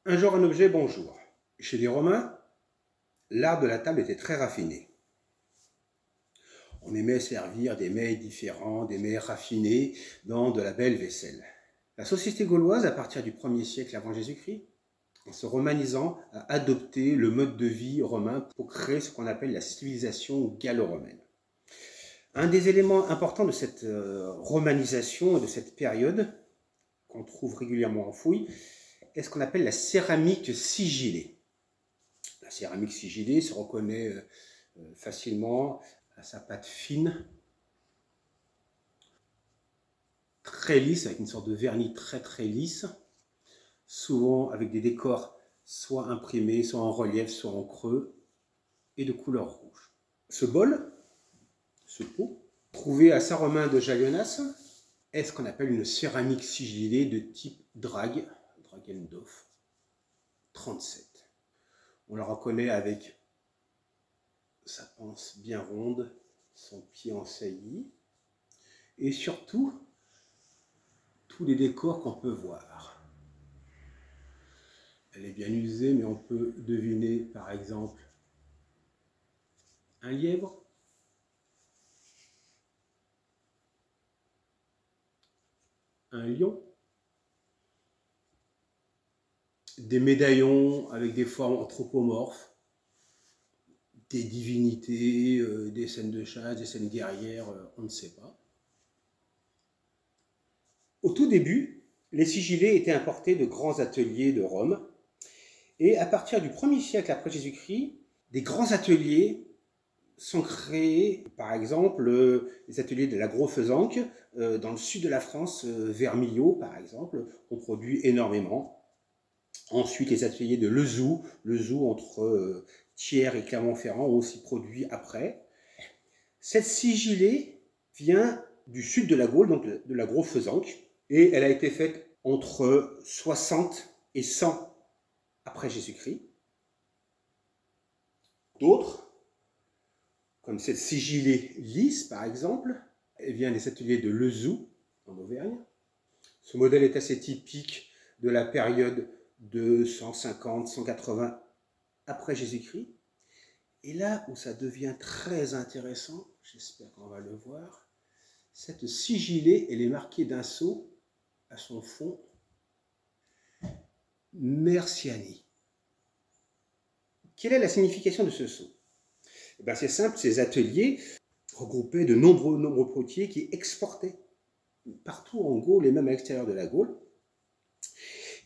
Un jour, un objet, bonjour. Chez les Romains, l'art de la table était très raffiné. On aimait servir des mets différents, des mets raffinés, dans de la belle vaisselle. La société gauloise, à partir du 1er siècle avant Jésus-Christ, en se romanisant, a adopté le mode de vie romain pour créer ce qu'on appelle la civilisation gallo-romaine. Un des éléments importants de cette romanisation et de cette période, qu'on trouve régulièrement en fouille, est ce qu'on appelle la céramique sigillée. La céramique sigillée se reconnaît facilement à sa pâte fine, très lisse, avec une sorte de vernis très lisse, souvent avec des décors soit imprimés, soit en relief, soit en creux, et de couleur rouge. Ce bol, ce pot, trouvé à Saint-Romain de Jalionas, est ce qu'on appelle une céramique sigillée de type Dragendorf 37. On la reconnaît avec sa panse bien ronde, son pied en saillie, et surtout, tous les décors qu'on peut voir. Elle est bien usée, mais on peut deviner, par exemple, un lièvre, un lion, des médaillons avec des formes anthropomorphes, des divinités, des scènes de chasse, des scènes guerrières, on ne sait pas. Au tout début, les sigillés étaient importés de grands ateliers de Rome, et à partir du 1er siècle après Jésus-Christ, des grands ateliers sont créés, par exemple les ateliers de la Gros-Fezanque, dans le sud de la France, vers Millau par exemple, on produit énormément. Ensuite, les ateliers de Lezoux entre Thiers et Clermont-Ferrand ont aussi produit après. Cette sigillée vient du sud de la Gaule, donc de la Gros-Fezanque, et elle a été faite entre 60 et 100 après Jésus-Christ. D'autres, comme cette sigillée lisse par exemple, elle vient des ateliers de Lezoux en Auvergne. Ce modèle est assez typique de la période de 150-180 après Jésus-Christ. Et là où ça devient très intéressant, j'espère qu'on va le voir, cette sigillée, elle est marquée d'un sceau à son fond, Merciani. Quelle est la signification de ce sceau? C'est simple, ces ateliers regroupaient de nombreux potiers qui exportaient partout en Gaule et même à l'extérieur de la Gaule.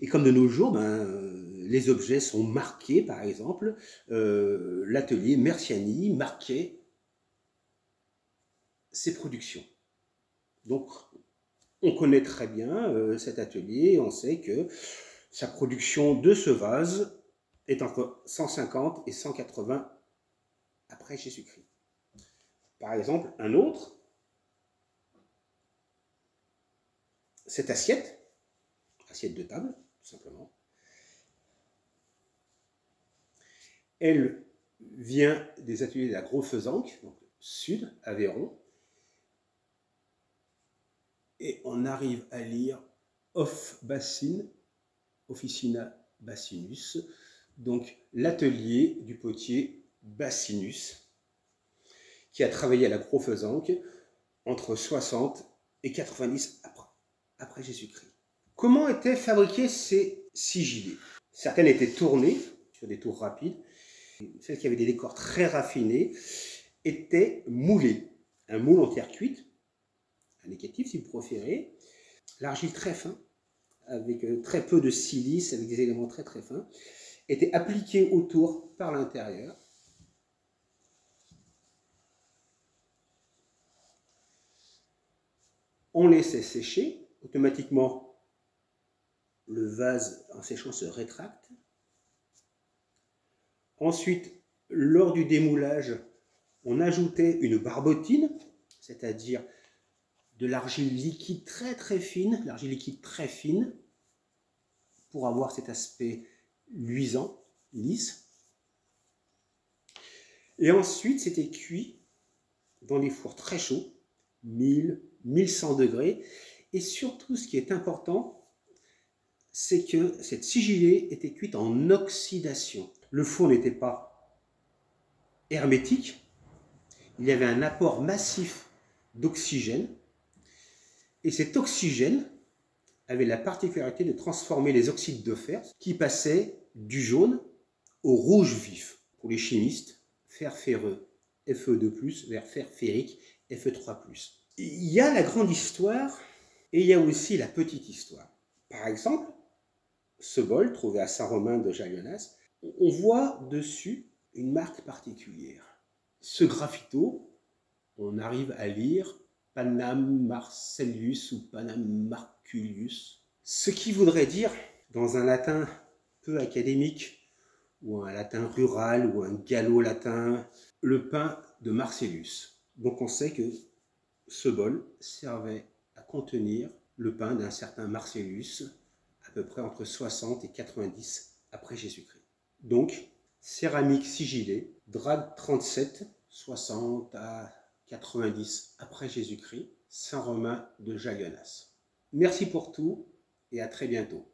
Et comme de nos jours, les objets sont marqués, par exemple, l'atelier Merciani marquait ses productions. Donc, on connaît très bien cet atelier, on sait que sa production de ce vase est entre 150 et 180 après Jésus-Christ. Par exemple, un autre, cette assiette de table, tout simplement, elle vient des ateliers de la Gros-Fezanque, donc sud, Aveyron, et on arrive à lire Officina Bacinus, donc l'atelier du potier Bacinus, qui a travaillé à la Gros-Fezanque entre 60 et 90 après Jésus-Christ. Comment étaient fabriqués ces sigillés? Certaines étaient tournées sur des tours rapides. Celles qui avaient des décors très raffinés étaient moulées. Un moule en terre cuite, un négatif si vous préférez, l'argile très fin, avec très peu de silice, avec des éléments très fins, était appliqué autour par l'intérieur. On laissait sécher, automatiquement le vase en séchant se rétracte. Ensuite, lors du démoulage, on ajoutait une barbotine, c'est-à-dire de l'argile liquide très fine, l'argile liquide très fine, pour avoir cet aspect luisant, lisse. Et ensuite, c'était cuit dans des fours très chauds, 1000, 1100 degrés. Et surtout, ce qui est important, c'est que cette sigillée était cuite en oxydation. Le four n'était pas hermétique, il y avait un apport massif d'oxygène, et cet oxygène avait la particularité de transformer les oxydes de fer qui passaient du jaune au rouge vif. Pour les chimistes, fer ferreux, Fe2+, vers fer ferrique, Fe3+. Il y a la grande histoire et il y a aussi la petite histoire. Par exemple, ce bol, trouvé à Saint-Romain de Jagellas, on voit dessus une marque particulière. Ce graffito, on arrive à lire Panem Marcellius ou Panem Marculius, ce qui voudrait dire, dans un latin peu académique, ou un latin rural, ou un gallo-latin, le pain de Marcellus. Donc on sait que ce bol servait à contenir le pain d'un certain Marcellus, à peu près entre 60 et 90 après Jésus-Christ. Donc, céramique sigillée, Drade 37, 60 à 90 après Jésus-Christ, Saint-Romain de Jagellas. Merci pour tout et à très bientôt.